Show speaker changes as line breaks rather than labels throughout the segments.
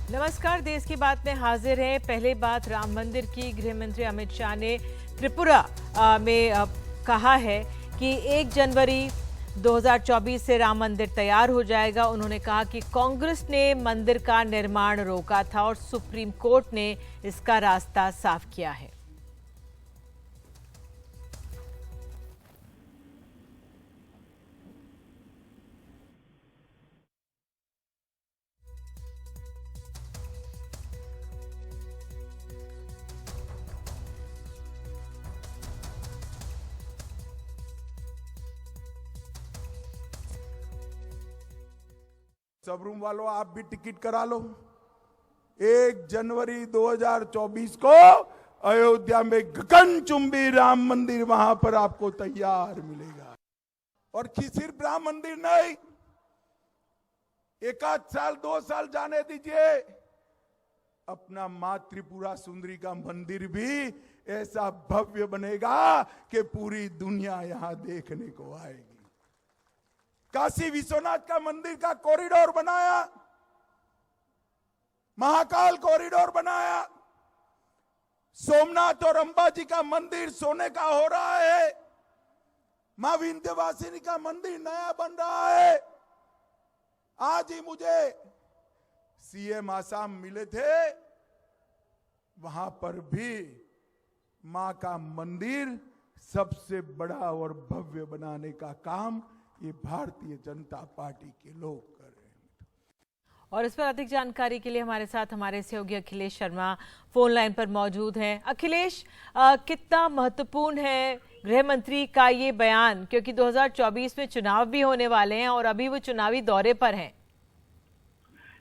नमस्कार, देश की बात में हाजिर हैं। पहले बात राम मंदिर की। गृह मंत्री अमित शाह ने त्रिपुरा में कहा है कि 1 जनवरी 2024 से राम मंदिर तैयार हो जाएगा। उन्होंने कहा कि कांग्रेस ने मंदिर का निर्माण रोका था और सुप्रीम कोर्ट ने इसका रास्ता साफ किया है।
सबरूम वालों, आप भी टिकट करा लो। 1 जनवरी 2024 को अयोध्या में गगनचुंबी राम मंदिर वहां पर आपको तैयार मिलेगा। और सिर्फ राम मंदिर नहीं, 1 आध साल 2 साल जाने दीजिए, अपना मां त्रिपुरा सुंदरी का मंदिर भी ऐसा भव्य बनेगा कि पूरी दुनिया यहां देखने को आएगी। काशी विश्वनाथ का मंदिर का कॉरिडोर बनाया, महाकाल कॉरिडोर बनाया, सोमनाथ और अंबाजी का मंदिर सोने का हो रहा है, मां विंध्यवासिनी का मंदिर नया बन रहा है। आज ही मुझे सीएम आसाम मिले थे, वहां पर भी मां का मंदिर सबसे बड़ा और भव्य बनाने का काम ये भारतीय जनता पार्टी के लोग कर रहे हैं।
और इस पर अधिक जानकारी के लिए हमारे साथ हमारे सहयोगी अखिलेश शर्मा फोन लाइन पर मौजूद हैं। अखिलेश, कितना महत्वपूर्ण है गृह मंत्री का ये बयान, क्योंकि 2024 में चुनाव भी होने वाले हैं और अभी वो चुनावी दौरे पर हैं।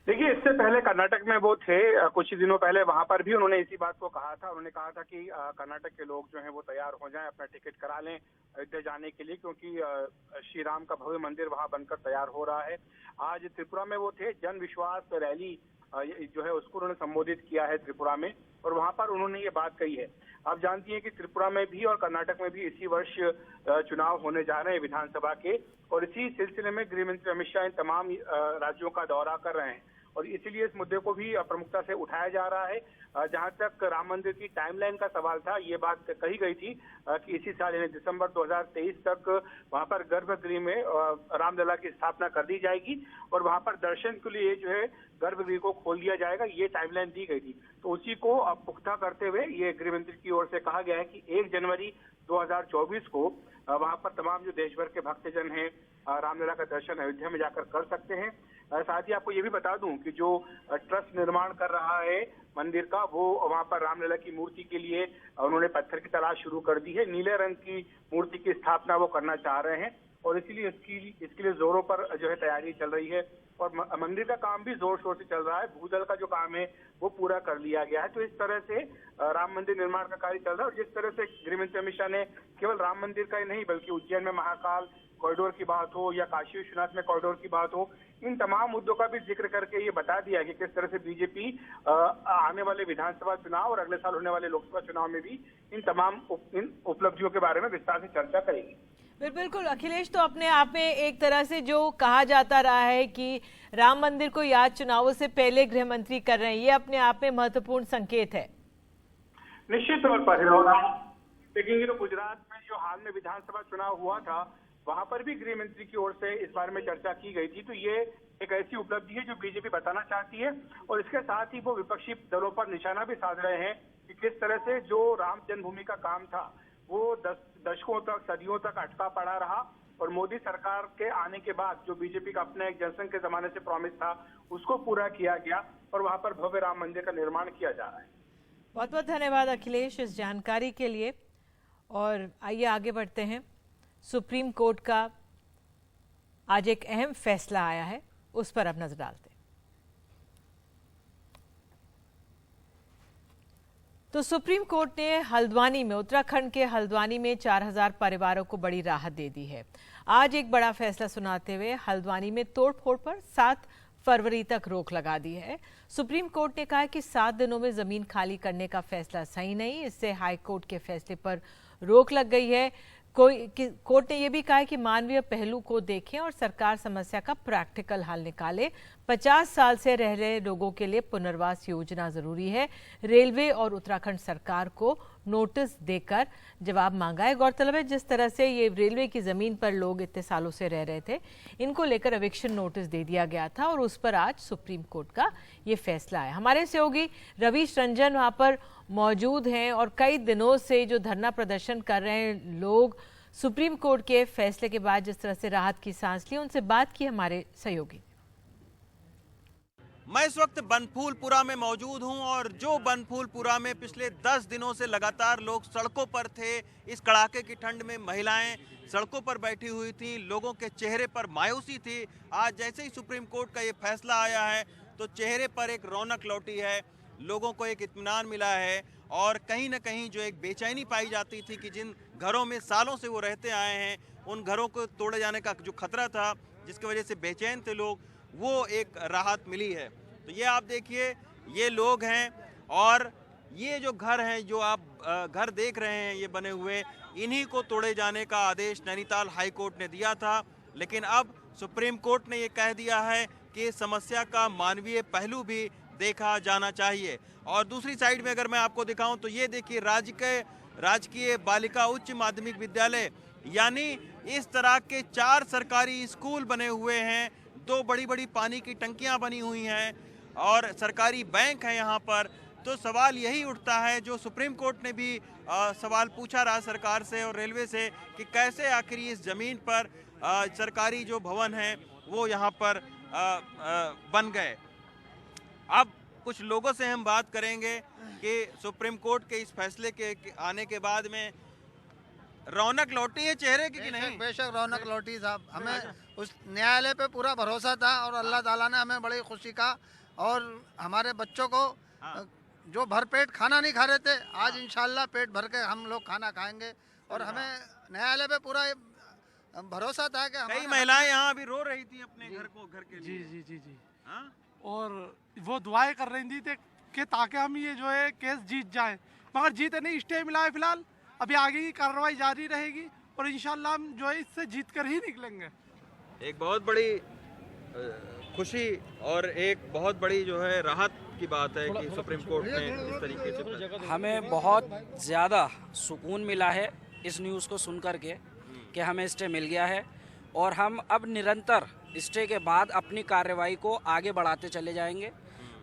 देखिए, इससे पहले कर्नाटक में वो थे कुछ ही दिनों पहले, वहां पर भी उन्होंने इसी बात को कहा था। उन्होंने कहा था कि कर्नाटक के लोग जो हैं वो तैयार हो जाएं, अपना टिकट करा लें अयोध्या जाने के लिए, क्योंकि श्री राम का भव्य मंदिर वहां बनकर तैयार हो रहा है। आज त्रिपुरा में वो थे, जन विश्वास रैली जो है उसको उन्होंने संबोधित किया है त्रिपुरा में, और वहां पर उन्होंने ये बात कही है। आप जानती हैं कि त्रिपुरा में भी और कर्नाटक में भी इसी वर्ष चुनाव होने जा रहे हैं विधानसभा के, और इसी सिलसिले में गृह मंत्री अमित शाह इन तमाम राज्यों का दौरा कर रहे हैं, और इसीलिए इस मुद्दे को भी प्रमुखता से उठाया जा रहा है। जहां तक राम मंदिर की टाइमलाइन का सवाल था, ये बात कही गई थी कि इसी साल यानी दिसंबर 2023 तक वहां पर गर्भगृह में रामलला की स्थापना कर दी जाएगी और वहां पर दर्शन के लिए जो है गर्भगृह को खोल दिया जाएगा, ये टाइमलाइन दी गई थी। तो उसी को पुख्ता करते हुए ये गृह मंत्री की ओर से कहा गया है कि 1 जनवरी 2024 को वहां पर तमाम जो देश भर के भक्तजन हैं रामलला का दर्शन अयोध्या में जाकर कर सकते हैं। साथ ही आपको ये भी बता दूं कि जो ट्रस्ट निर्माण कर रहा है मंदिर का, वो वहां पर रामलला की मूर्ति के लिए उन्होंने पत्थर की तलाश शुरू कर दी है। नीले रंग की मूर्ति की स्थापना वो करना चाह रहे हैं और इसीलिए इसके लिए जोरों पर जो है तैयारी चल रही है, और मंदिर का काम भी जोर शोर से चल रहा है। भूजल का जो काम है वो पूरा कर लिया गया है। तो इस तरह से राम मंदिर निर्माण का कार्य चल रहा है, और जिस तरह से गृह मंत्री अमित शाह ने केवल राम मंदिर का ही नहीं बल्कि उज्जैन में महाकाल कॉरिडोर की बात हो या काशी विश्वनाथ में कॉरिडोर की बात हो, इन तमाम मुद्दों का भी जिक्र करके ये बता दिया कि किस तरह से बीजेपी आने वाले विधानसभा चुनाव और अगले साल होने वाले लोकसभा चुनाव में भी इन तमाम उपलब्धियों के बारे में विस्तार से चर्चा करेगी।
बिल्कुल अखिलेश, तो अपने आप में एक तरह से जो कहा जाता रहा है कि राम मंदिर को याद चुनावों से पहले गृह मंत्री कर रहे हैं, ये अपने आप में महत्वपूर्ण संकेत है।
निश्चित तौर पर देखेंगे तो गुजरात में जो हाल में विधानसभा चुनाव हुआ था, वहां पर भी गृह मंत्री की ओर से इस बारे में चर्चा की गई थी। तो ये एक ऐसी उपलब्धि है जो बीजेपी बताना चाहती है, और इसके साथ ही वो विपक्षी दलों पर निशाना भी साध रहे हैं कि किस तरह से जो राम जन्मभूमि का काम था वो दशकों तक, सदियों तक अटका पड़ा रहा, और मोदी सरकार के आने के बाद जो बीजेपी का अपने एक जनसंघ के जमाने से प्रॉमिस था उसको पूरा किया गया, और वहां पर भव्य राम मंदिर का निर्माण किया जा रहा है।
बहुत बहुत धन्यवाद अखिलेश इस जानकारी के लिए। और आइए आगे बढ़ते हैं। सुप्रीम कोर्ट का आज एक अहम फैसला आया है, उस पर अब नजर डालते हैं। तो सुप्रीम कोर्ट ने हल्द्वानी में, उत्तराखंड के हल्द्वानी में 4000 परिवारों को बड़ी राहत दे दी है। आज एक बड़ा फैसला सुनाते हुए हल्द्वानी में तोड़फोड़ पर 7 फरवरी तक रोक लगा दी है। सुप्रीम कोर्ट ने कहा है कि 7 दिनों में जमीन खाली करने का फैसला सही नहीं, इससे हाई कोर्ट के फैसले पर रोक लग गई है। कोर्ट ने यह भी कहा है कि मानवीय पहलू को देखें और सरकार समस्या का प्रैक्टिकल हल निकाले। 50 साल से रह रहे लोगों के लिए पुनर्वास योजना जरूरी है। रेलवे और उत्तराखंड सरकार को नोटिस देकर जवाब मांगा है। गौरतलब है जिस तरह से ये रेलवे की जमीन पर लोग इतने सालों से रह रहे थे, इनको लेकर एविक्शन नोटिस दे दिया गया था और उस पर आज सुप्रीम कोर्ट का ये फैसला है। हमारे सहयोगी रवीश रंजन वहां पर मौजूद हैं और कई दिनों से जो धरना प्रदर्शन कर रहे हैं लोग, सुप्रीम कोर्ट के फैसले के बाद जिस तरह से राहत की सांस ली, उनसे बात की हमारे सहयोगी।
मैं इस वक्त बनफूलपुरा में मौजूद हूं और जो बनफूलपुरा में पिछले 10 दिनों से लगातार लोग सड़कों पर थे, इस कड़ाके की ठंड में महिलाएं सड़कों पर बैठी हुई थीं, लोगों के चेहरे पर मायूसी थी। आज जैसे ही सुप्रीम कोर्ट का ये फैसला आया है तो चेहरे पर एक रौनक लौटी है, लोगों को एक इत्मीनान मिला है और कहीं ना कहीं जो एक बेचैनी पाई जाती थी कि जिन घरों में सालों से वो रहते आए हैं, उन घरों को तोड़े जाने का जो खतरा था, जिसकी वजह से बेचैन थे लोग, वो एक राहत मिली है। तो ये आप देखिए, ये लोग हैं और ये जो घर हैं, जो आप घर देख रहे हैं ये बने हुए, इन्हीं को तोड़े जाने का आदेश नैनीताल हाई कोर्ट ने दिया था। लेकिन अब सुप्रीम कोर्ट ने ये कह दिया है कि समस्या का मानवीय पहलू भी देखा जाना चाहिए। और दूसरी साइड में अगर मैं आपको दिखाऊं तो ये देखिए, राजकीय बालिका उच्च माध्यमिक विद्यालय, यानी इस तरह के 4 सरकारी स्कूल बने हुए हैं, 2 बड़ी बड़ी पानी की टंकियां बनी हुई हैं और सरकारी बैंक है यहाँ पर। तो सवाल यही उठता है जो सुप्रीम कोर्ट ने भी सवाल पूछा रहा सरकार से और रेलवे से कि कैसे आखिर इस जमीन पर सरकारी जो भवन हैं वो यहाँ पर बन गए। अब कुछ लोगों से हम बात करेंगे कि सुप्रीम कोर्ट के इस फैसले के आने के बाद में रौनक लौटी है चेहरे की कि नहीं?
बेशक रौनक लौटी साहब, हमें उस न्यायालय पे पूरा भरोसा था और अल्लाह ताला ने हमें बड़ी खुशी का, और हमारे बच्चों को जो भरपेट खाना नहीं खा रहे थे, आज इंशाल्लाह पेट भर के हम लोग खाना खाएंगे। और हमें न्यायालय पे पूरा भरोसा था कि
कई महिलाएं यहाँ अभी रो रही थी अपने घर के लिए।
जी जी जी जी हाँ? और वो दुआएं कर रही थी कि ताकि हम ये जो है केस जीत जाएं, मगर जीते नहीं, स्टे मिला है फिलहाल। अभी आगे की कार्रवाई जारी रहेगी और इंशाल्लाह हम जो है इससे जीत कर ही निकलेंगे।
एक बहुत बड़ी खुशी और एक बहुत बड़ी जो है राहत की बात है कि सुप्रीम कोर्ट ने इस तरीके से,
हमें बहुत ज़्यादा सुकून मिला है इस न्यूज़ को सुनकर के कि हमें स्टे मिल गया है और हम अब निरंतर स्टे के बाद अपनी कार्रवाई को आगे बढ़ाते चले जाएंगे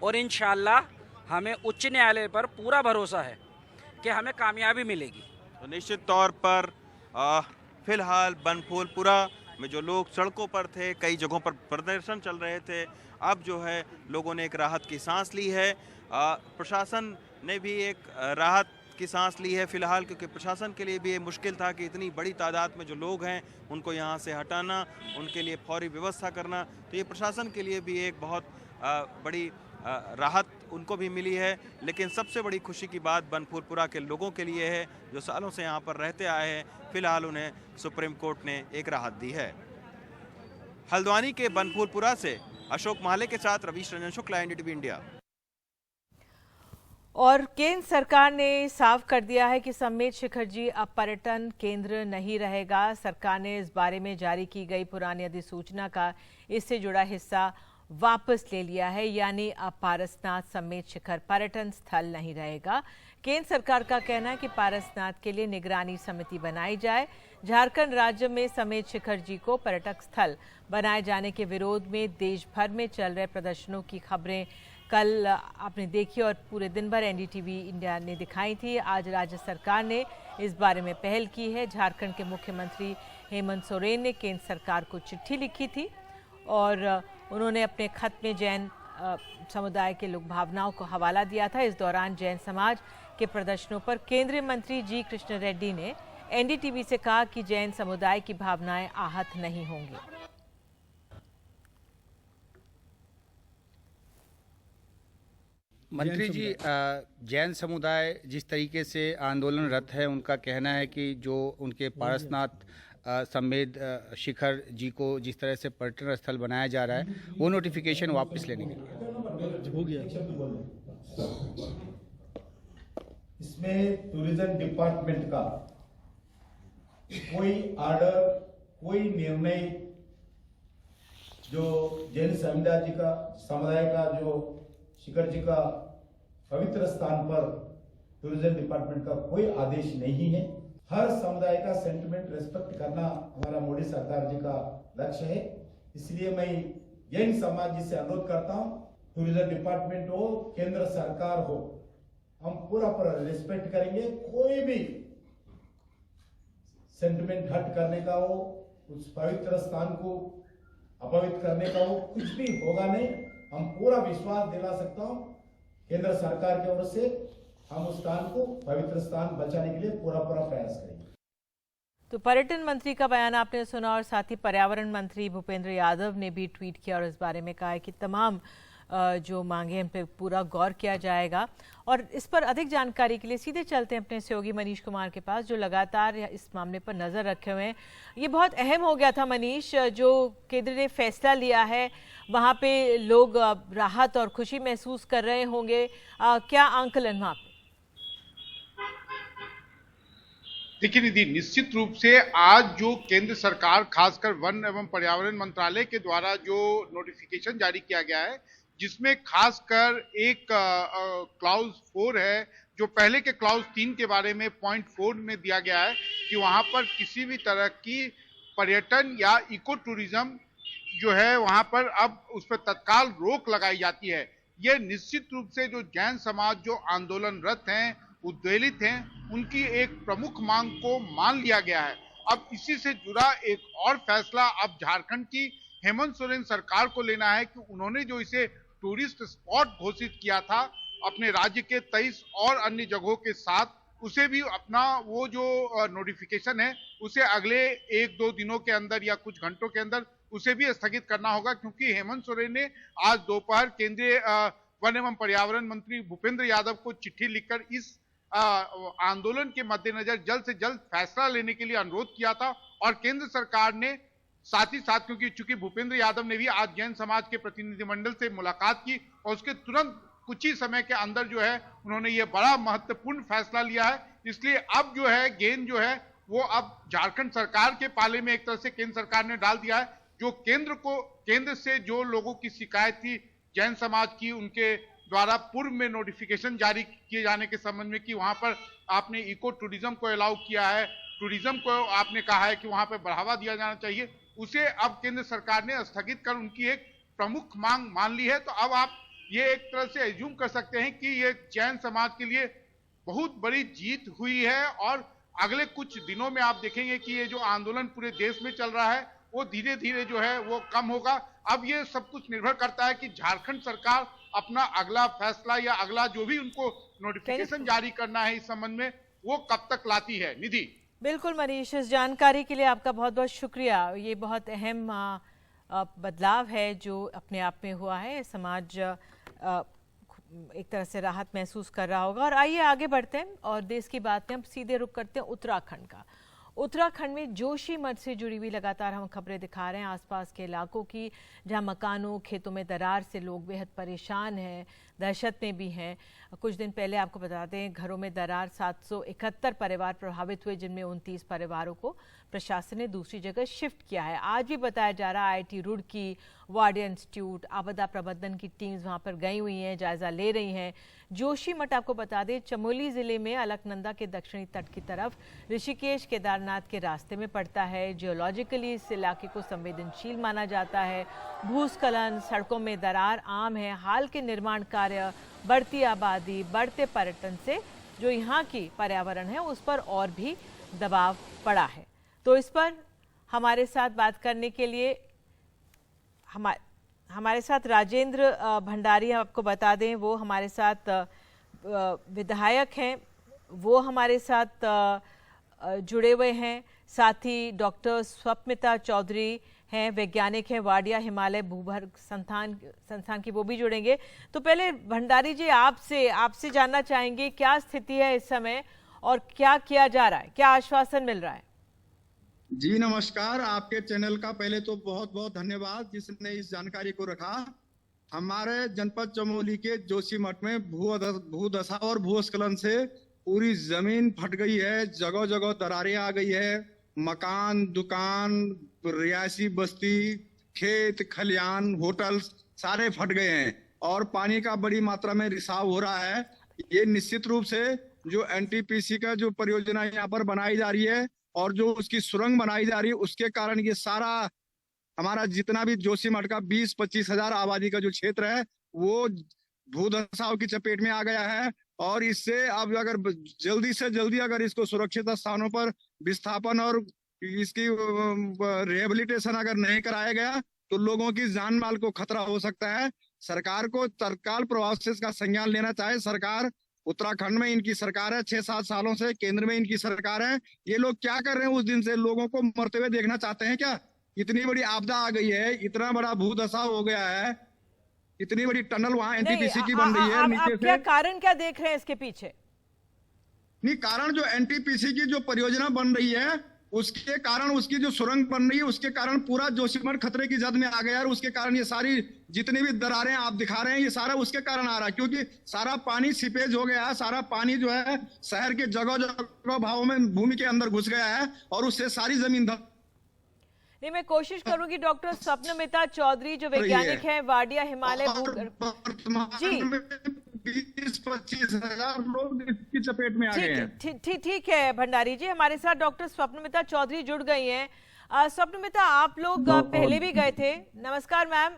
और इंशाल्लाह हमें उच्च न्यायालय पर पूरा भरोसा है कि हमें कामयाबी मिलेगी।
तो निश्चित तौर पर फिलहाल बनफूलपुरा में जो लोग सड़कों पर थे, कई जगहों पर प्रदर्शन चल रहे थे, अब जो है लोगों ने एक राहत की सांस ली है। प्रशासन ने भी एक राहत की सांस ली है फिलहाल, क्योंकि प्रशासन के लिए भी ये मुश्किल था कि इतनी बड़ी तादाद में जो लोग हैं उनको यहाँ से हटाना, उनके लिए फौरी व्यवस्था करना। तो ये प्रशासन के लिए भी एक बहुत बड़ी राहत उनको भी मिली है। लेकिन सबसे बड़ी खुशी की बात बनफूलपुरा के लोगों के लिए है जो सालों से यहाँ पर रहते आए हैं। फिलहाल उन्हें सुप्रीम कोर्ट ने एक राहत दी है। हल्द्वानी के बनफूलपुरा से अशोक माले के साथ रवीश रंजन शुक्ला, एनडीटीवी इंडिया।
और केंद्र सरकार ने साफ कर दिया है कि सम्मेत शिखर जी अब पर्यटन केंद्र नहीं रहेगा। सरकार ने इस बारे में जारी की गई पुरानी अधिसूचना का इससे जुड़ा हिस्सा वापस ले लिया है, यानी अब पारसनाथ सम्मेत शिखर पर्यटन स्थल नहीं रहेगा। केंद्र सरकार का कहना है कि पारसनाथ के लिए निगरानी समिति बनाई जाए। झारखंड राज्य में सम्मेत शिखर जी को पर्यटक स्थल बनाए जाने के विरोध में देश भर में चल रहे प्रदर्शनों की खबरें कल आपने देखी और पूरे दिन भर एनडीटीवी इंडिया ने दिखाई थी। आज राज्य सरकार ने इस बारे में पहल की है। झारखंड के मुख्यमंत्री हेमंत सोरेन ने केंद्र सरकार को चिट्ठी लिखी थी और उन्होंने अपने खत में जैन समुदाय के लोक भावनाओं को हवाला दिया था। इस दौरान जैन समाज के प्रदर्शनों पर केंद्रीय मंत्री जी कृष्ण रेड्डी ने एनडीटीवी से कहा कि जैन समुदाय की भावनाएं आहत नहीं होंगी।
मंत्री जी, जैन समुदाय जिस तरीके से आंदोलनरत है, उनका कहना है कि जो उनके पारसनाथ सम्मेद शिखर जी को जिस तरह से पर्यटन स्थल बनाया जा रहा है, वो नोटिफिकेशन वापस लेने के लिए
हो गया। इसमें टूरिज्म डिपार्टमेंट का कोई ऑर्डर, कोई निर्णय जो जैन समुदाय का जो शिखर जी का पवित्र स्थान पर टूरिज्म डिपार्टमेंट का कोई आदेश नहीं है। हर समुदाय का सेंटिमेंट रेस्पेक्ट करना हमारा मोदी सरकार जी का लक्ष्य है। इसलिए मैं जैन समाज जी से अनुरोध करता हूं, टूरिज्म डिपार्टमेंट हो, केंद्र सरकार हो, हम पूरा रिस्पेक्ट करेंगे। कोई भी सेंटिमेंट हट करने का हो, उस पवित्र स्थान को अपवित्र करने का हो, कुछ भी होगा नहीं। हम पूरा विश्वास दिला सकता हूं केंद्र सरकार की ओर से हम उस स्थान को, पवित्र स्थान बचाने के लिए पूरा प्रयास करेंगे।
तो पर्यटन मंत्री का बयान आपने सुना और साथ ही पर्यावरण मंत्री भूपेंद्र यादव ने भी ट्वीट किया और इस बारे में कहा है कि तमाम जो मांगे हैं उन पर पूरा गौर किया जाएगा। और इस पर अधिक जानकारी के लिए सीधे चलते हैं अपने सहयोगी मनीष कुमार के पास, जो लगातार इस मामले पर नज़र रखे हुए हैं। ये बहुत अहम हो गया था मनीष, जो केंद्र ने फैसला लिया है, वहाँ पे लोग राहत और खुशी महसूस कर रहे होंगे। क्या आंकलन वहाँ पे?
देखिए निधि, निश्चित रूप से आज जो केंद्र सरकार खासकर वन एवं पर्यावरण मंत्रालय के द्वारा जो नोटिफिकेशन जारी किया गया है, जिसमें खासकर एक क्लाउज 4 है, जो पहले के क्लाउज 3 के बारे में पॉइंट 4 में दिया गया है कि वहां पर किसी भी तरह की पर्यटन या इको टूरिज्म जो है वहां पर अब उस पर तत्काल रोक लगाई जाती है। यह निश्चित रूप से जो जैन समाज जो आंदोलनरत हैं, उद्वेलित हैं, उनकी एक प्रमुख मांग को मान लिया गया है। अब इसी से जुड़ा एक और फैसला अब झारखंड की हेमंत सोरेन सरकार को लेना है कि उन्होंने जो इसे टूरिस्ट स्पॉट घोषित किया था अपने राज्य के 23 और अन्य जगहों के साथ, उसे भी अपना वो जो नोटिफिकेशन है उसे अगले 1-2 दिनों के अंदर या कुछ घंटों के अंदर उसे भी स्थगित करना होगा, क्योंकि हेमंत सोरेन ने आज दोपहर केंद्रीय वन एवं पर्यावरण मंत्री भूपेंद्र यादव को चिट्ठी लिखकर इस आंदोलन के मद्देनजर जल्द से जल्द फैसला लेने के लिए अनुरोध किया था। और केंद्र सरकार ने साथ ही साथ, क्योंकि चूंकि भूपेंद्र यादव ने भी आज जैन समाज के प्रतिनिधिमंडल से मुलाकात की और उसके तुरंत कुछ ही समय के अंदर जो है उन्होंने ये बड़ा महत्वपूर्ण फैसला लिया है। इसलिए अब जो है गेंद जो है वो अब झारखंड सरकार के पाले में एक तरह से केंद्र सरकार ने डाल दिया है। जो केंद्र से जो लोगों की शिकायत थी जैन समाज की, उनके द्वारा पूर्व में नोटिफिकेशन जारी किए जाने के संबंध में कि वहां पर आपने इको टूरिज्म को अलाउ किया है, टूरिज्म को आपने कहा है कि वहां पर बढ़ावा दिया जाना चाहिए, उसे अब केंद्र सरकार ने स्थगित कर उनकी एक प्रमुख मांग मान ली है। तो अब आप ये एक तरह से एज्यूम कर सकते हैं कि ये जैन समाज के लिए बहुत बड़ी जीत हुई है और अगले कुछ दिनों में आप देखेंगे कि ये जो आंदोलन पूरे देश में चल रहा है वो धीरे धीरे जो है वो कम होगा। अब ये सब कुछ निर्भर करता है कि झारखंड सरकार अपना अगला फैसला या अगला जो भी उनको नोटिफिकेशन जारी करना है इस संबंध में वो कब तक लाती है। निधि,
बिल्कुल मनीष, इस जानकारी के लिए आपका बहुत बहुत शुक्रिया। ये बहुत अहम बदलाव है जो अपने आप में हुआ है। समाज एक तरह से राहत महसूस कर रहा होगा। और आइए आगे बढ़ते हैं और देश की बात में हम सीधे रुख करते हैं उत्तराखंड का। उत्तराखंड में जोशीमठ से जुड़ी हुई लगातार हम खबरें दिखा रहे हैं आसपास के इलाकों की, जहां मकानों खेतों में दरार से लोग बेहद परेशान हैं, दहशत में भी हैं। कुछ दिन पहले आपको बता दें घरों में दरार 771 परिवार प्रभावित हुए, जिनमें 29 परिवारों को प्रशासन ने दूसरी जगह शिफ्ट किया है। आज भी बताया जा रहा है IIT रुड़की, वाडिया इंस्टीट्यूट, आपदा प्रबंधन की टीम्स वहां पर गई हुई हैं, जायजा ले रही हैं। जोशीमठ आपको बता दें चमोली जिले में अलकनंदा के दक्षिणी तट की तरफ ऋषिकेश केदारनाथ के रास्ते में पड़ता है। जियोलॉजिकली इस इलाके को संवेदनशील माना जाता है। भूस्खलन, सड़कों में दरार आम है। हाल के निर्माण कार्य, बढ़ती आबादी, बढ़ते पर्यटन से जो यहाँ की पर्यावरण है उस पर और भी दबाव पड़ा है। तो इस पर हमारे साथ बात करने के लिए हमारे साथ राजेंद्र भंडारी, आपको बता दें वो हमारे साथ विधायक हैं, वो हमारे साथ जुड़े हुए हैं। साथ ही डॉक्टर स्वप्निता चौधरी हैं, वैज्ञानिक हैं, वाडिया हिमालय भूगर्भ संस्थान की, वो भी जुड़ेंगे। तो पहले भंडारी जी आपसे जानना चाहेंगे क्या स्थिति है इस समय और क्या किया जा रहा है, क्या आश्वासन मिल रहा है?
जी नमस्कार, आपके चैनल का पहले तो बहुत बहुत धन्यवाद जिसने इस जानकारी को रखा। हमारे जनपद चमोली के जोशीमठ में भूदशा और भूस्खलन से पूरी जमीन फट गई है, जगह जगह दरारें आ गई है, मकान, दुकान, रिहायशी बस्ती, खेत खलियान, होटल सारे फट गए हैं और पानी का बड़ी मात्रा में रिसाव हो रहा है। ये निश्चित रूप से जो एनटीपीसी का जो परियोजना यहाँ पर बनाई जा रही है और जो उसकी सुरंग बनाई जा रही है, उसके कारण ये सारा हमारा जितना भी जोशीमठ का 20-25 हजार आबादी का जो क्षेत्र है वो भूधसाव की चपेट में आ गया है। और इससे अब अगर जल्दी से जल्दी अगर इसको सुरक्षित स्थानों पर विस्थापन और इसकी रिहेबिलिटेशन अगर नहीं कराया गया तो लोगों की जान माल को खतरा हो सकता है। सरकार को तत्काल प्रभाव से इसका संज्ञान लेना चाहिए। सरकार उत्तराखंड में इनकी सरकार है 6-7 सालों से, केंद्र में इनकी सरकार है। ये लोग क्या कर रहे हैं? उस दिन से लोगों को मरते हुए देखना चाहते हैं क्या? इतनी बड़ी आपदा आ गई है, इतना बड़ा भूदशा हो गया है, इतनी बड़ी टनल वहां एनटीपीसी की बन रही है नीचे से।
क्या कारण क्या देख रहे हैं इसके पीछे?
नहीं, कारण जो एनटीपीसी की जो परियोजना बन रही है उसके कारण, उसकी जो सुरंग बन रही है उसके कारण पूरा जोशीमठ खतरे की जद में आ गया और उसके कारण ये सारी जितनी भी दरारें आप दिखा रहे हैं ये सारा उसके कारण आ रहा है, क्योंकि सारा पानी सीपेज हो गया है। सारा पानी जो है शहर के जगह जगह भावों में भूमि के अंदर घुस गया है और उससे सारी जमीन
नहीं, मैं कोशिश करूंगी डॉक्टर स्वप्नमिता चौधरी जो वैज्ञानिक हैं वाडिया हिमालय जी
20-25 हजार लोग इसकी चपेट में आ गए हैं।
ठीक है भंडारी जी, हमारे साथ डॉक्टर स्वप्नमिता चौधरी जुड़ गई हैं। स्वप्नमिता, आप लोग पहले भी गए थे। नमस्कार मैम,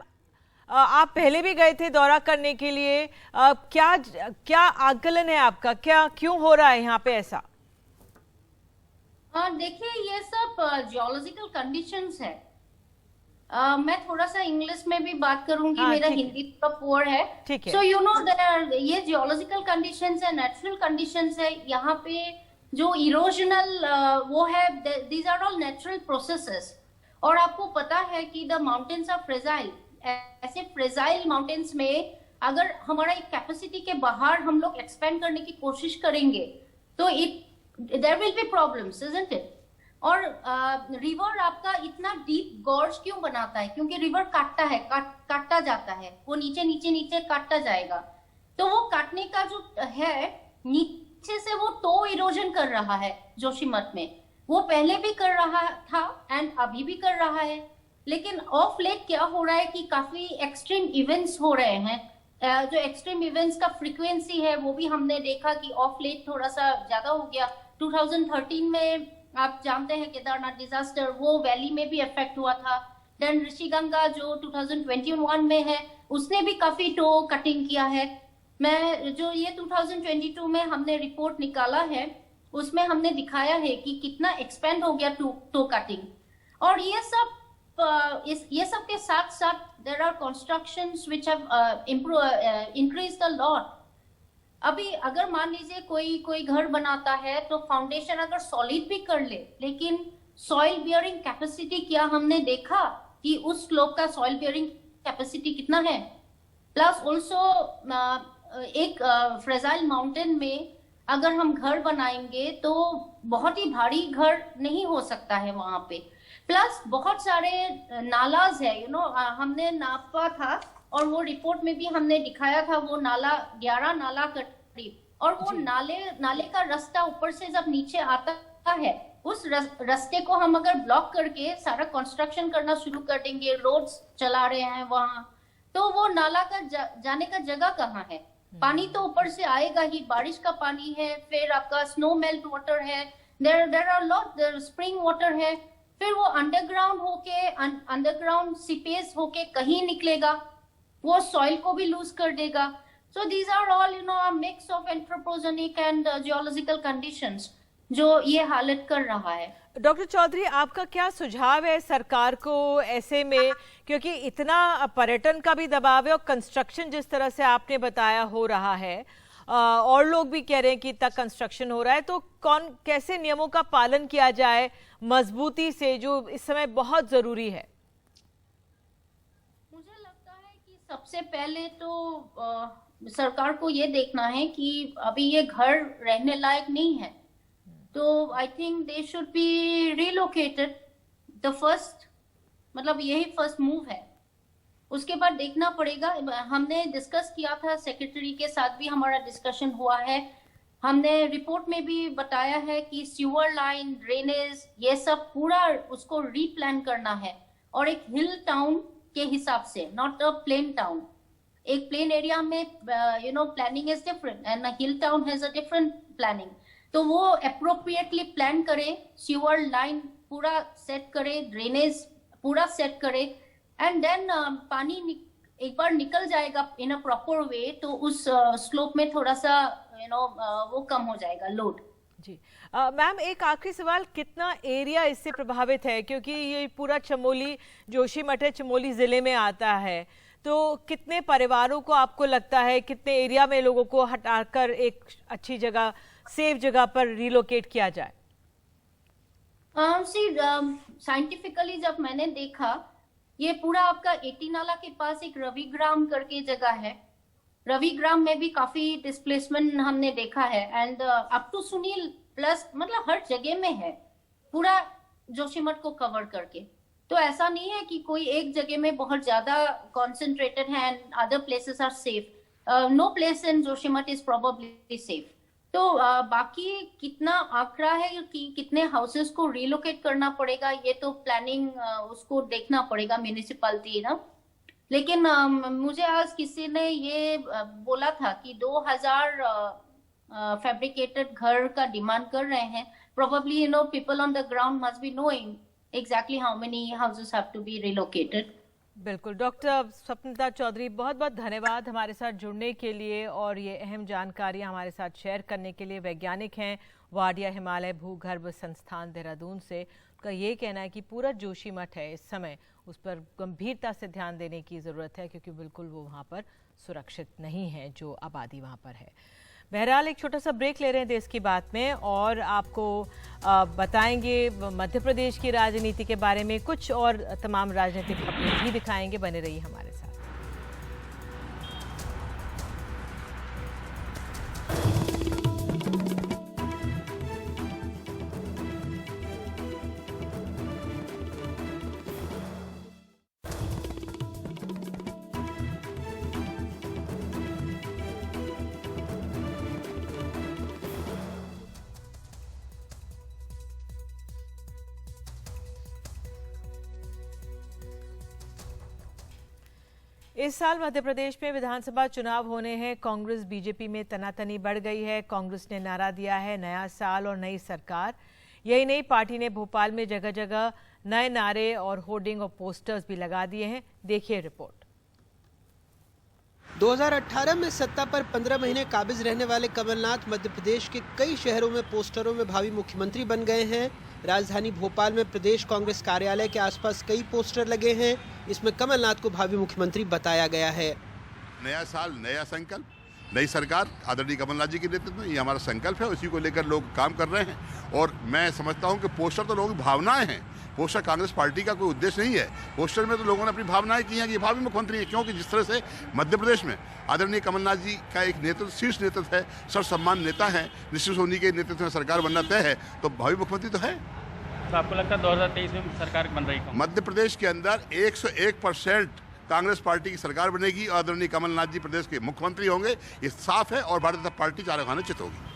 आप पहले भी गए थे दौरा करने के लिए। क्या आकलन है आपका, क्यों हो रहा है यहाँ पे ऐसा?
देखिए, ये सब जियोलॉजिकल कंडीशंस है। मैं थोड़ा सा इंग्लिश में भी बात करूंगी, मेरा हिंदी थोड़ा पुअर है। सो यू नो ये जियोलॉजिकल कंडीशंस है, नेचुरल कंडीशंस है। यहाँ पे जो इरोजनल वो है, these are all natural processes. और आपको पता है कि द माउंटेन्स आर फ्रेजाइल। ऐसे फ्रेजाइल माउंटेन्स में अगर हमारा एक कैपेसिटी के बाहर हम लोग एक्सपेंड करने की कोशिश करेंगे तो there will be problems, isn't it? और रिवर आपका इतना डीप गॉर्ज क्यों बनाता है? क्योंकि रिवर काटता है, काटता जाता है, वो नीचे नीचे नीचे काटता जाएगा। तो वो काटने का जो है नीचे से वो टो इरोजन कर रहा है जोशीमठ में। वो पहले भी कर रहा था एंड अभी भी कर रहा है। लेकिन ऑफ लेट क्या हो रहा है कि काफी एक्सट्रीम इवेंट्स हो रहे हैं। जो एक्सट्रीम इवेंट्स का फ्रीक्वेंसी है वो भी हमने देखा कि ऑफ लेट थोड़ा सा ज्यादा हो गया। 2013 में आप जानते हैं केदारनाथ डिजास्टर, वो वैली में भी इफेक्ट हुआ था। देन ऋषिगंगा जो 2021 में है उसने भी काफी टो कटिंग किया है। मैं जो ये 2022 में हमने रिपोर्ट निकाला है उसमें हमने दिखाया है कि कितना एक्सपेंड हो गया टो कटिंग। और ये सब के साथ साथ there are constructions which have increased a lot. अभी अगर मान लीजिए कोई घर बनाता है तो फाउंडेशन अगर सॉलिड भी कर ले, लेकिन सॉइल बियरिंग कैपेसिटी क्या हमने देखा कि उस स्लोप का सॉइल बियरिंग कैपेसिटी कितना है? प्लस ऑल्सो एक फ्रेजाइल माउंटेन में अगर हम घर बनाएंगे तो बहुत ही भारी घर नहीं हो सकता है वहां पे। प्लस बहुत सारे नालाज है, हमने नापा था और वो रिपोर्ट में भी हमने दिखाया था। वो नाला 11 नाला का करीब, और वो नाले का रास्ता ऊपर से जब नीचे आता है उस रास्ते को हम अगर ब्लॉक करके सारा कंस्ट्रक्शन करना शुरू कर देंगे, रोड्स चला रहे हैं वहां, तो वो नाला का जाने का जगह कहाँ है? पानी तो ऊपर से आएगा ही, बारिश का पानी है, फिर आपका स्नो मेल्ट वाटर है, there are lot spring water है, फिर वो अंडरग्राउंड सीपेज होके कहीं निकलेगा, वो सॉइल को भी लूज कर देगा। So these are all a mix of anthropogenic and geological conditions जो ये हालत कर रहा है।
डॉक्टर चौधरी, आपका क्या सुझाव है सरकार को ऐसे में, क्योंकि इतना पर्यटन का भी दबाव है और कंस्ट्रक्शन जिस तरह से आपने बताया हो रहा है और लोग भी कह रहे हैं कि इतना कंस्ट्रक्शन हो रहा है, तो कैसे नियमों का पालन किया जाए मजबूती से, जो इस समय बहुत जरूरी है?
मुझे लगता है कि सबसे पहले तो सरकार को ये देखना है कि अभी ये घर रहने लायक नहीं है, तो I think they should be relocated. The first मतलब यही फर्स्ट मूव है। उसके बाद देखना पड़ेगा। हमने डिस्कस किया था, सेक्रेटरी के साथ भी हमारा डिस्कशन हुआ है। हमने रिपोर्ट में भी बताया है कि सीवर लाइन, ड्रेनेज, ये सब पूरा उसको रीप्लान करना है और एक हिल टाउन के हिसाब से, नॉट अ प्लेन टाउन। एक प्लेन एरिया में planning is different and hill town has a different planning. तो वो अप्रोप्रिएटली प्लान करे, सीवर लाइन पूरा सेट करे, ड्रेनेज पूरा सेट करे, एंड देन पानी एक बार निकल जाएगा इन अ प्रॉपर वे तो उस स्लोप में थोड़ा सा वो कम हो जाएगा लोड।
जी मैम, एक आखिरी सवाल, कितना एरिया इससे प्रभावित है? क्योंकि ये पूरा चमोली, जोशीमठ है, चमोली जिले में आता है, तो कितने परिवारों को आपको लगता है, कितने एरिया में लोगों को हटाकर एक अच्छी जगह, सेफ जगह पर रिलोकेट किया जाए?
साइंटिफिकली जब मैंने देखा, ये पूरा आपका 80 नाला के पास एक रविग्राम करके जगह है, रविग्राम में भी काफी डिस्प्लेसमेंट हमने देखा है, एंड अप टू सुनील प्लस, मतलब हर जगह में है पूरा जोशीमठ को कवर करके। तो ऐसा नहीं है कि कोई एक जगह में बहुत ज्यादा कॉन्सेंट्रेटेड है and other places are safe. No place in Joshimath is probably safe. तो बाकी कितना आंकड़ा है कि कितने हाउसेस को रिलोकेट करना पड़ेगा, ये तो प्लानिंग उसको देखना पड़ेगा म्यूनिसिपैलिटी ना। लेकिन मुझे आज किसी ने ये बोला था कि 2000 फैब्रिकेटेड घर का डिमांड कर रहे हैं। Probably people on the ground must be knowing exactly how many houses have to be relocated.
बिल्कुल। डॉक्टर स्वप्निता चौधरी, बहुत बहुत धन्यवाद हमारे साथ जुड़ने के लिए और ये अहम जानकारी हमारे साथ शेयर करने के लिए। वैज्ञानिक हैं वाडिया हिमालय भूगर्भ संस्थान देहरादून से। उनका ये कहना है कि पूरा जोशीमठ है इस समय, उस पर गंभीरता से ध्यान देने की ज़रूरत है, क्योंकि बिल्कुल वो वहाँ पर सुरक्षित नहीं है जो आबादी वहाँ पर है। बहरहाल एक छोटा सा ब्रेक ले रहे हैं देश की बात में और आपको बताएंगे मध्य प्रदेश की राजनीति के बारे में, कुछ और तमाम राजनीतिक खबरें भी दिखाएंगे। बने रहिए हमारे साथ। इस साल मध्य प्रदेश में विधानसभा चुनाव होने हैं। कांग्रेस बीजेपी में तनातनी बढ़ गई है। कांग्रेस ने नारा दिया है नया साल और नई सरकार। यही नहीं, पार्टी ने भोपाल में जगह जगह नए नारे और होर्डिंग और पोस्टर्स भी लगा दिए हैं। देखिए रिपोर्ट।
2018 में सत्ता पर 15 महीने काबिज रहने वाले कमलनाथ मध्य प्रदेश के कई शहरों में पोस्टरों में भावी मुख्यमंत्री बन गए हैं। राजधानी भोपाल में प्रदेश कांग्रेस कार्यालय के आसपास कई पोस्टर लगे हैं। इसमें कमलनाथ को भावी मुख्यमंत्री बताया गया है।
नया साल, नया संकल्प, नई सरकार आदरणीय कमलनाथ जी के नेतृत्व में, ये हमारा संकल्प है। उसी को लेकर लोग काम कर रहे हैं और मैं समझता हूँ कि पोस्टर तो लोगों की भावनाएं हैं। पोस्टर कांग्रेस पार्टी का कोई उद्देश्य नहीं है। पोस्टर में तो लोगों ने अपनी भावनाएं की हैं कि भावी मुख्यमंत्री है, क्योंकि जिस तरह से मध्य प्रदेश में आदरणीय कमलनाथ जी का एक नेतृत्व, शीर्ष नेतृत्व है, सर्वसम्मान नेता है, निश्चित सोनी के नेतृत्व में सरकार बनना तय है, तो भावी मुख्यमंत्री तो है।
तो आपको लगता है 2023 में सरकार बन रही है?
मध्य प्रदेश के अंदर 101% कांग्रेस पार्टी की सरकार बनेगी और आदरणीय कमलनाथ जी प्रदेश के मुख्यमंत्री होंगे, ये साफ है और भारतीय जनता पार्टी चारों खाने चित होगी।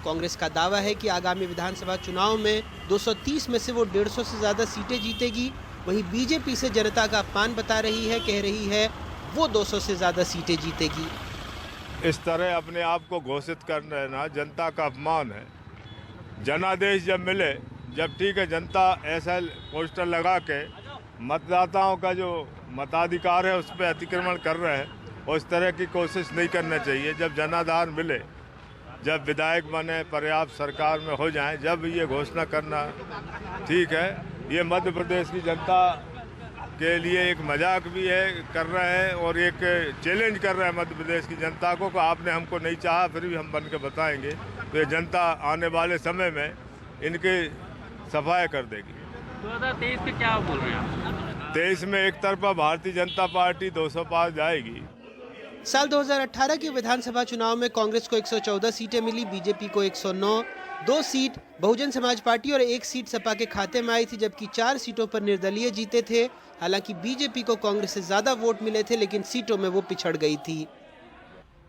कांग्रेस का दावा है कि आगामी विधानसभा चुनाव में 230 में से वो 150 से ज्यादा सीटें जीतेगी। वहीं बीजेपी से जनता का अपमान बता रही है, कह रही है वो 200 से ज्यादा सीटें जीतेगी।
इस तरह अपने आप को घोषित कर लेना जनता का अपमान है। जनादेश जब मिले, जब ठीक है जनता ऐसा पोस्टर लगा के मतदाताओं का जो मताधिकार है उस पर अतिक्रमण कर रहे हैं, और इस तरह की कोशिश नहीं करना चाहिए। जब जनाधार मिले, जब विधायक बने, पर्याप्त सरकार में हो जाएं, जब ये घोषणा करना ठीक है। ये मध्य प्रदेश की जनता के लिए एक मजाक भी है, कर रहे हैं और एक चैलेंज कर रहे हैं मध्य प्रदेश की जनता को कि आपने हमको नहीं चाहा, फिर भी हम बन के बताएंगे। तो ये जनता आने वाले समय में इनके सफाई कर देगी।
2023 के क्या बोल रहे हैं?
23 में एक तरफा भारतीय जनता पार्टी 200 पार जाएगी।
साल 2018 के विधानसभा चुनाव में कांग्रेस को 114 सीटें मिली, बीजेपी को 109, 2 सीट बहुजन समाज पार्टी और 1 सीट सपा के खाते में आई थी, जबकि 4 सीटों पर निर्दलीय जीते थे। हालांकि बीजेपी को कांग्रेस से ज्यादा वोट मिले थे, लेकिन सीटों में वो पिछड़ गई थी।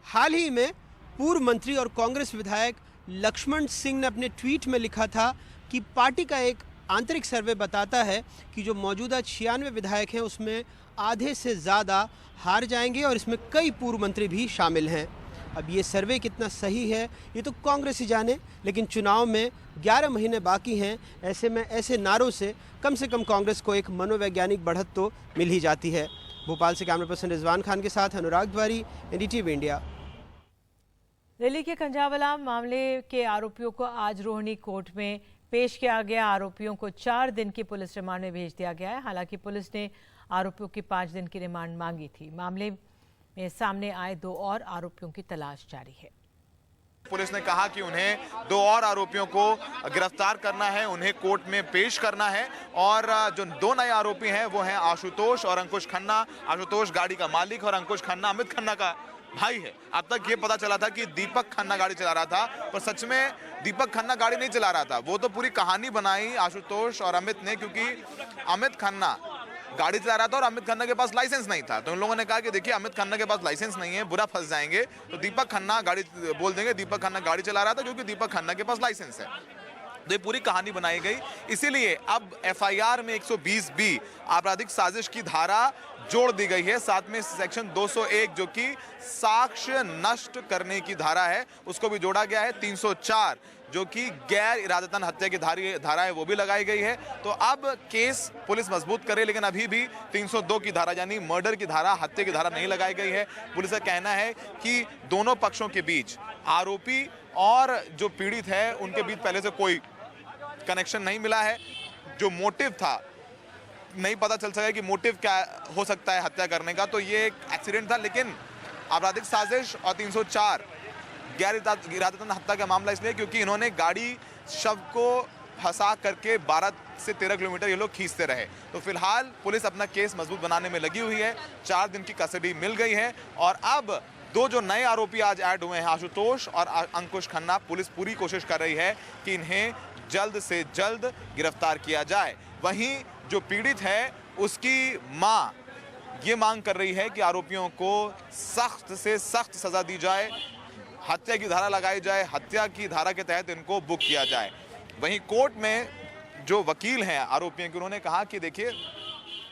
हाल ही में पूर्व मंत्री और कांग्रेस विधायक लक्ष्मण सिंह ने अपने ट्वीट में लिखा था कि पार्टी का एक आंतरिक सर्वे बताता है कि जो मौजूदा 96 विधायक हैं उसमें आधे से ज़्यादा हार जाएंगे और इसमें कई पूर्व मंत्री भी शामिल हैं। अब ये सर्वे कितना सही है ये तो कांग्रेस ही जाने, लेकिन चुनाव में 11 महीने बाकी हैं। ऐसे में ऐसे नारों से कम कांग्रेस को एक मनोवैज्ञानिक बढ़त तो मिल ही जाती है। भोपाल से कैमरा पर्सन रिजवान खान के साथ अनुराग द्वारी, NDTV इंडिया।
दिल्ली के कंझावला मामले के आरोपियों को आज रोहिणी कोर्ट में पेश किया गया। आरोपियों को 4 दिन की पुलिस रिमांड में भेज दिया गया है। हालांकि पुलिस ने आरोपियों की 5 दिन की रिमांड मांगी थी। मामले में सामने आए 2 और आरोपियों की तलाश जारी है।
पुलिस ने कहा कि उन्हें 2 और आरोपियों को गिरफ्तार करना है, उन्हें कोर्ट में पेश करना है। और जो 2 नए आरोपी हैं वो हैं आशुतोष और अंकुश खन्ना। आशुतोष गाड़ी का मालिक और अंकुश खन्ना अमित खन्ना का भाई है। अब तक ये पता चला था कि दीपक खन्ना गाड़ी चला रहा था, पर सच में दीपक खन्ना गाड़ी नहीं चला रहा था। वो तो पूरी कहानी बनाई आशुतोष और अमित ने, क्योंकि अमित खन्ना गाड़ी चला रहा था और अमित खन्ना के पास लाइसेंस नहीं था। तो उन लोगों ने कहा कि देखिए अमित खन्ना के पास लाइसेंस नहीं है, बुरा फंस जाएंगे, तो दीपक खन्ना गाड़ी बोल देंगे दीपक खन्ना गाड़ी चला रहा था क्योंकि दीपक खन्ना के पास लाइसेंस है। तो ये पूरी कहानी बनाई गई। इसीलिए अब FIR में 120B आपराधिक साजिश की धारा जोड़ दी गई है। साथ में सेक्शन 201 जो कि साक्ष्य नष्ट करने की धारा है उसको भी जोड़ा गया है। 304 जो कि गैर इरादतन हत्या की धारा है वो भी लगाई गई है। तो अब केस पुलिस मजबूत करे, लेकिन अभी भी 302 की धारा यानी मर्डर की धारा, हत्या की धारा नहीं लगाई गई है। पुलिस का कहना है कि दोनों पक्षों के बीच, आरोपी और जो पीड़ित है उनके बीच पहले से कोई कनेक्शन नहीं मिला है। जो मोटिव था नहीं पता चल सका कि मोटिव क्या हो सकता है हत्या करने का, तो ये एक एक्सीडेंट था। लेकिन आपराधिक साजिश और 304 गैर इरादतन हत्या का मामला इसलिए क्योंकि इन्होंने गाड़ी शव को फंसा करके 12 से 13 किलोमीटर ये लोग खींचते रहे। तो फिलहाल पुलिस अपना केस मजबूत बनाने में लगी हुई है। 4 दिन की कस्टडी मिल गई है और अब 2 जो नए आरोपी आज ऐड हुए हैं आशुतोष और अंकुश खन्ना, पुलिस पूरी कोशिश कर रही है कि इन्हें जल्द से जल्द गिरफ्तार किया जाए। वहीं जो पीड़ित है उसकी मां ये मांग कर रही है कि आरोपियों को सख्त से सख्त सजा दी जाए, हत्या की धारा लगाई जाए, हत्या की धारा के तहत इनको बुक किया जाए। वहीं कोर्ट में जो वकील हैं आरोपियों के, उन्होंने कहा कि देखिए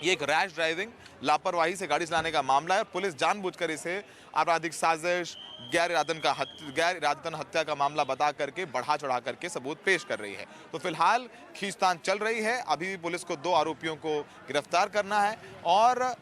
ये एक रैश ड्राइविंग, लापरवाही से गाड़ी चलाने का मामला है। पुलिस जानबूझकर इसे आपराधिक साजिश, गैर इरादतन हत्या का मामला बता करके बढ़ा चढ़ा करके सबूत पेश कर रही है। तो फिलहाल खींचतान चल रही है। अभी भी पुलिस को 2 आरोपियों को गिरफ्तार करना है और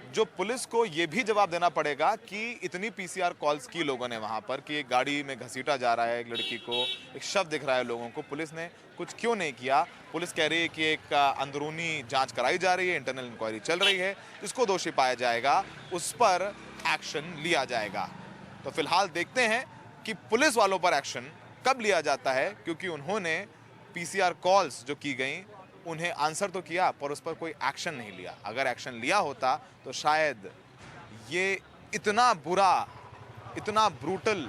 जो पुलिस को ये भी जवाब देना पड़ेगा कि इतनी PCR कॉल्स की लोगों ने वहां पर कि एक गाड़ी में घसीटा जा रहा है एक लड़की को, एक शव दिख रहा है लोगों को, पुलिस ने कुछ क्यों नहीं किया। पुलिस कह रही है कि एक अंदरूनी जांच कराई जा रही है, इंटरनल इंक्वायरी चल रही है, जिसको दोषी पाया जाएगा उस पर एक्शन लिया जाएगा। तो फिलहाल देखते हैं कि पुलिस वालों पर एक्शन कब लिया जाता है, क्योंकि उन्होंने PCR कॉल्स जो की गई उन्हें आंसर तो किया पर उस पर कोई एक्शन नहीं लिया। अगर एक्शन लिया होता तो शायद ये इतना बुरा, इतना ब्रूटल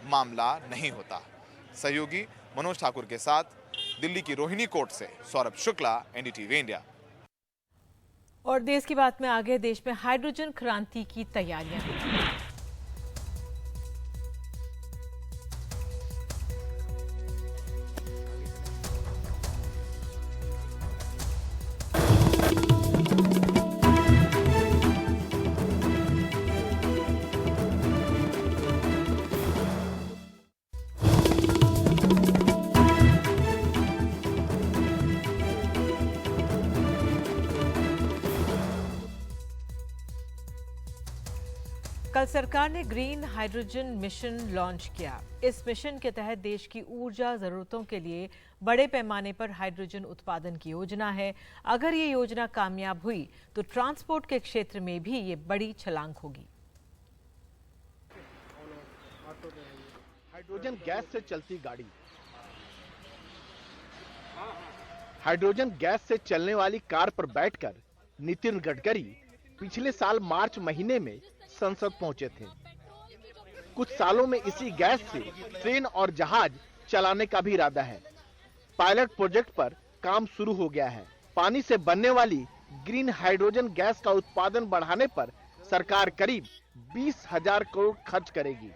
मामला नहीं होता। सहयोगी मनोज ठाकुर के साथ दिल्ली की रोहिणी कोर्ट से सौरभ शुक्ला, NDTV इंडिया।
और देश की बात में आगे, देश में हाइड्रोजन क्रांति की तैयारियां। कल सरकार ने ग्रीन हाइड्रोजन मिशन लॉन्च किया। इस मिशन के तहत देश की ऊर्जा जरूरतों के लिए बड़े पैमाने पर हाइड्रोजन उत्पादन की योजना है। अगर ये योजना कामयाब हुई तो ट्रांसपोर्ट के क्षेत्र में भी ये बड़ी छलांग होगी।
हाइड्रोजन गैस से चलती गाड़ी, हाइड्रोजन गैस से चलने वाली कार पर बैठकर नितिन गडकरी पिछले साल मार्च महीने में संसद पहुंचे थे। कुछ सालों में इसी गैस से ट्रेन और जहाज चलाने का भी इरादा है। पायलट प्रोजेक्ट पर काम शुरू हो गया है। पानी से बनने वाली ग्रीन हाइड्रोजन गैस का उत्पादन बढ़ाने पर सरकार करीब 20,000 करोड़ खर्च करेगी।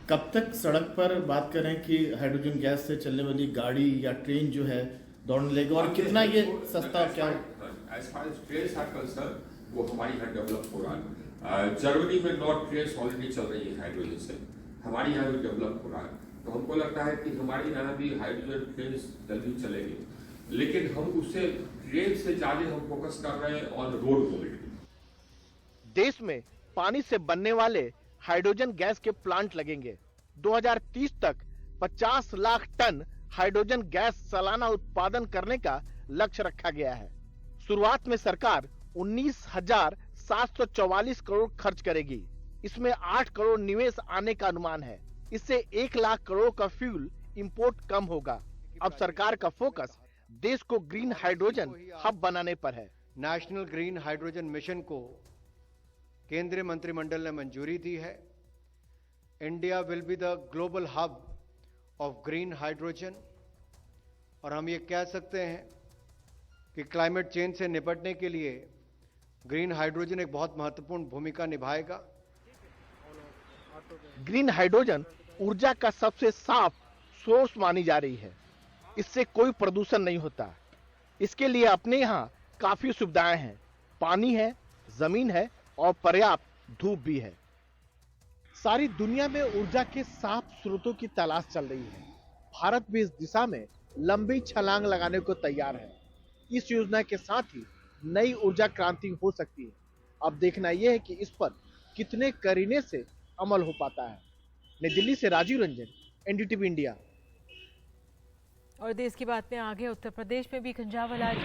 कब तक सड़क पर बात करें कि हाइड्रोजन गैस से चलने वाली गाड़ी या ट्रेन जो है दौड़ने लगेगा और कितना ये सस्ता क्या?
As far as trains are concerned, वो हमारी यहाँ डेवलप हो रहा है। जर्मनी में नॉर्थ ट्रेन्स ऑलरेडी चल रही है हाइड्रोजन से, हमारे यहाँ भी डेवलप हो रहा है। तो हमको लगता है कि हमारे यहाँ भी हाइड्रोजन ट्रेन्स जल्दी चलेंगी, लेकिन हम उससे ट्रेन से ज्यादा हम फोकस कर रहे हैं ऑन रोड मोबिलिटी।
देश में पानी से बनने वाले हाइड्रोजन गैस के प्लांट लगेंगे। 2030 तक 50 लाख टन हाइड्रोजन गैस सालाना उत्पादन करने का लक्ष्य रखा गया है। शुरुआत में सरकार 19,744 करोड़ खर्च करेगी। इसमें 8 करोड़ निवेश आने का अनुमान है। इससे 1 लाख करोड़ का फ्यूल इंपोर्ट कम होगा। अब सरकार का फोकस देश को ग्रीन हाइड्रोजन हब बनाने पर है।
नेशनल ग्रीन हाइड्रोजन मिशन को केंद्रीय मंत्रिमंडल ने मंजूरी दी है। India will be the global hub of green hydrogen, और हम ये कह सकते हैं कि क्लाइमेट चेंज से निपटने के लिए ग्रीन हाइड्रोजन एक बहुत महत्वपूर्ण भूमिका निभाएगा।
ग्रीन हाइड्रोजन ऊर्जा का सबसे साफ सोर्स मानी जा रही है। इससे कोई प्रदूषण नहीं होता। इसके लिए अपने यहाँ काफी सुविधाएं हैं। पानी है, जमीन है और पर्याप्त धूप भी है। सारी दुनिया में ऊर्जा के साफ स्रोतों की तलाश चल रही है। भारत भी इस दिशा में लंबी छलांग लगाने को तैयार है। इस योजना के साथ ही नई ऊर्जा क्रांति हो सकती है। अब देखना यह है कि इस पर कितने करीने से अमल हो पाता है। नई दिल्ली से राजीव रंजन, एनडीटीवी इंडिया।
और देश की बात में आगे उत्तर प्रदेश में भी कंजावला एक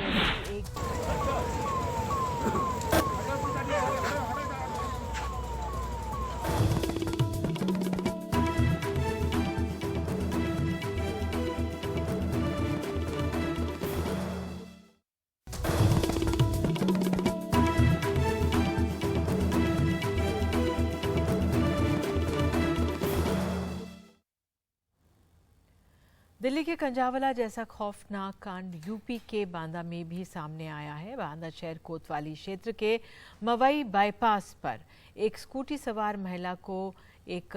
दिल्ली के कंजावला जैसा खौफनाक कांड यूपी के बांदा में भी सामने आया है। बांदा शहर कोतवाली क्षेत्र के मवई बाईपास पर एक स्कूटी सवार महिला को एक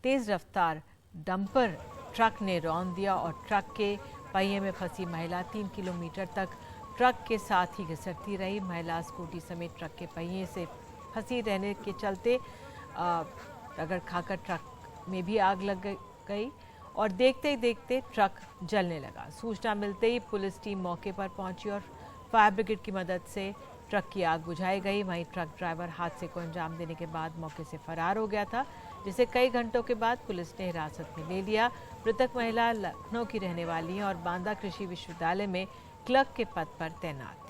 तेज रफ्तार डंपर ट्रक ने रौंद दिया और ट्रक के पहिए में फंसी महिला 3 किलोमीटर तक ट्रक के साथ ही घिसटती रही। महिला स्कूटी समेत ट्रक के पहिए से फंसी रहने के चलते रगड़ खाकर ट्रक में भी आग लग गई और देखते ही देखते ट्रक जलने लगा। सूचना मिलते ही पुलिस टीम मौके पर पहुंची और फायर ब्रिगेड की मदद से ट्रक की आग बुझाई गई। वहीं ट्रक ड्राइवर हादसे को अंजाम देने के बाद मौके से फरार हो गया था, जिसे कई घंटों के बाद पुलिस ने हिरासत में ले लिया। मृतक महिला लखनऊ की रहने वाली है और बांदा कृषि विश्वविद्यालय में क्लर्क के पद पर तैनात थी।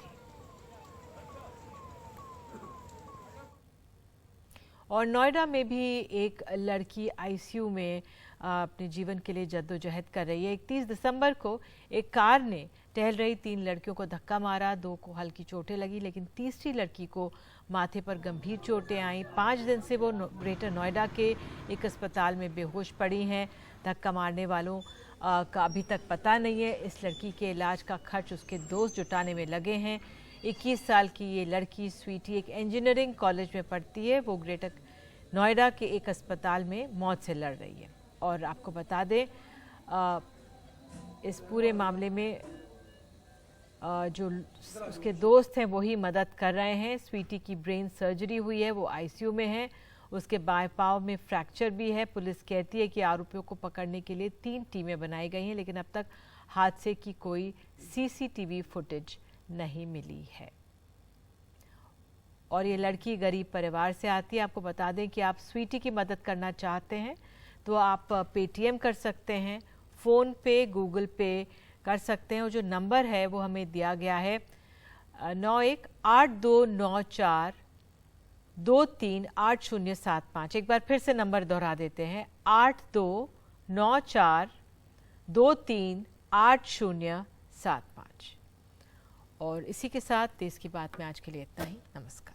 और नोएडा में भी एक लड़की आईसीयू में अपने जीवन के लिए जद्दोजहद कर रही है। 31 दिसंबर को एक कार ने टहल रही 3 लड़कियों को धक्का मारा, 2 को हल्की चोटें लगी, लेकिन तीसरी लड़की को माथे पर गंभीर चोटें आईं। 5 दिन से वो ग्रेटर नोएडा के एक अस्पताल में बेहोश पड़ी हैं। धक्का मारने वालों का अभी तक पता नहीं है। इस लड़की के इलाज का खर्च उसके दोस्त जुटाने में लगे हैं। 21 साल की ये लड़की स्वीटी एक इंजीनियरिंग कॉलेज में पढ़ती है। वो ग्रेटर नोएडा के एक अस्पताल में मौत से लड़ रही है। और आपको बता दें इस पूरे मामले में जो उसके दोस्त हैं वही मदद कर रहे हैं। स्वीटी की ब्रेन सर्जरी हुई है, वो आईसीयू में है। उसके बाएं पांव में फ्रैक्चर भी है। पुलिस कहती है कि आरोपियों को पकड़ने के लिए 3 टीमें बनाई गई हैं, लेकिन अब तक हादसे की कोई सीसीटीवी फुटेज नहीं मिली है। और ये लड़की गरीब परिवार से आती है। आपको बता दें कि आप स्वीटी की मदद करना चाहते हैं तो आप पेटीएम कर सकते हैं, फ़ोन पे, गूगल पे कर सकते हैं। और जो नंबर है वो हमें दिया गया है 918294238075। एक बार फिर से नंबर दोहरा देते हैं 8294238075। और इसी के साथ देश की बात में आज के लिए इतना ही। नमस्कार।